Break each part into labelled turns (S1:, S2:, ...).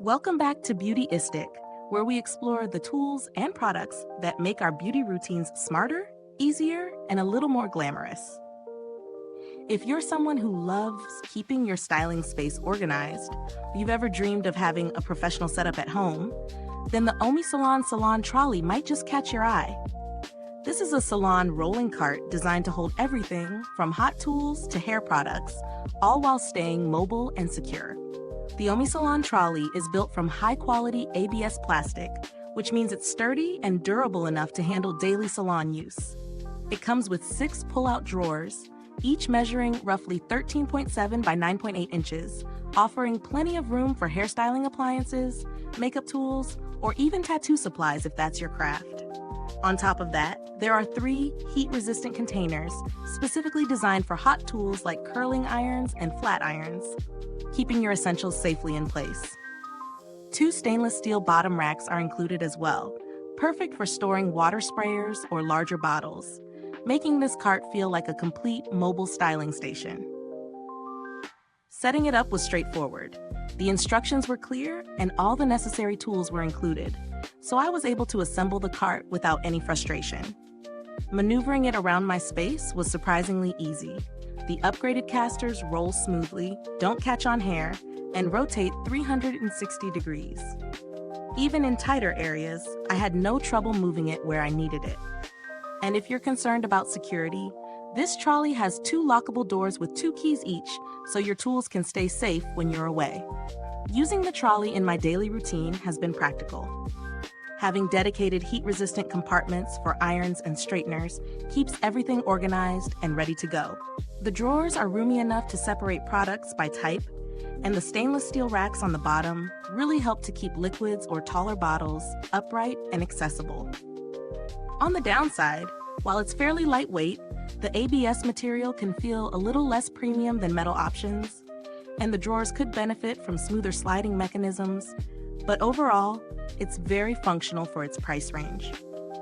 S1: Welcome back to Beautyistic, where we explore the tools and products that make our beauty routines smarter, easier, and a little more glamorous. If you're someone who loves keeping your styling space organized, or you've ever dreamed of having a professional setup at home, then the OmySalon Salon Trolley might just catch your eye. This is a salon rolling cart designed to hold everything from hot tools to hair products, all while staying mobile and secure. The OmySalon Trolley is built from high-quality ABS plastic, which means it's sturdy and durable enough to handle daily salon use. It comes with 6 pull-out drawers, each measuring roughly 13.7 by 9.8 inches, offering plenty of room for hairstyling appliances, makeup tools, or even tattoo supplies if that's your craft. On top of that, there are 3 heat-resistant containers specifically designed for hot tools like curling irons and flat irons, keeping your essentials safely in place. 2 stainless steel bottom racks are included as well, perfect for storing water sprayers or larger bottles, making this cart feel like a complete mobile styling station. Setting it up was straightforward. The instructions were clear and all the necessary tools were included, so I was able to assemble the cart without any frustration. Maneuvering it around my space was surprisingly easy. The upgraded casters roll smoothly, don't catch on hair, and rotate 360 degrees. Even in tighter areas, I had no trouble moving it where I needed it. And if you're concerned about security, this trolley has 2 lockable doors with 2 keys each, so your tools can stay safe when you're away. Using the trolley in my daily routine has been practical. Having dedicated heat-resistant compartments for irons and straighteners keeps everything organized and ready to go. The drawers are roomy enough to separate products by type, and the stainless steel racks on the bottom really help to keep liquids or taller bottles upright and accessible. On the downside, while it's fairly lightweight, the ABS material can feel a little less premium than metal options, and the drawers could benefit from smoother sliding mechanisms, but overall, it's very functional for its price range.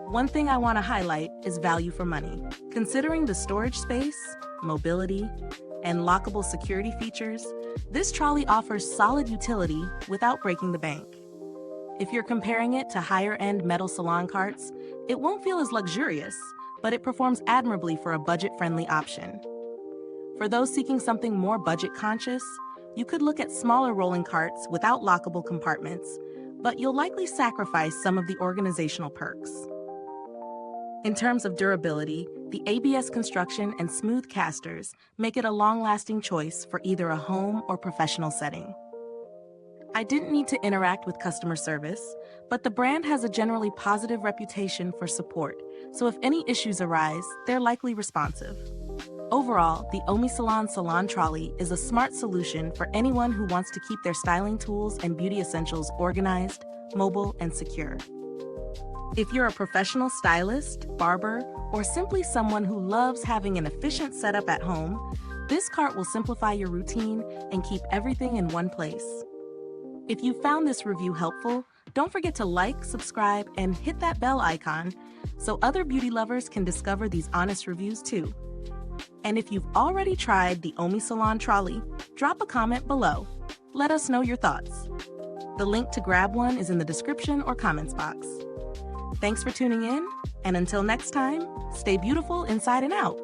S1: One thing I want to highlight is value for money. Considering the storage space, mobility, and lockable security features, this trolley offers solid utility without breaking the bank. If you're comparing it to higher-end metal salon carts, it won't feel as luxurious, but it performs admirably for a budget-friendly option. For those seeking something more budget-conscious, you could look at smaller rolling carts without lockable compartments, but you'll likely sacrifice some of the organizational perks. In terms of durability, the ABS construction and smooth casters make it a long-lasting choice for either a home or professional setting. I didn't need to interact with customer service, but the brand has a generally positive reputation for support, so if any issues arise, they're likely responsive. Overall, the OmySalon Salon Trolley is a smart solution for anyone who wants to keep their styling tools and beauty essentials organized, mobile, and secure. If you're a professional stylist, barber, or simply someone who loves having an efficient setup at home, this cart will simplify your routine and keep everything in one place. If you found this review helpful, don't forget to like, subscribe, and hit that bell icon so other beauty lovers can discover these honest reviews too. And if you've already tried the OmySalon Trolley, drop a comment below. Let us know your thoughts. The link to grab one is in the description or comments box. Thanks for tuning in, and until next time, stay beautiful inside and out.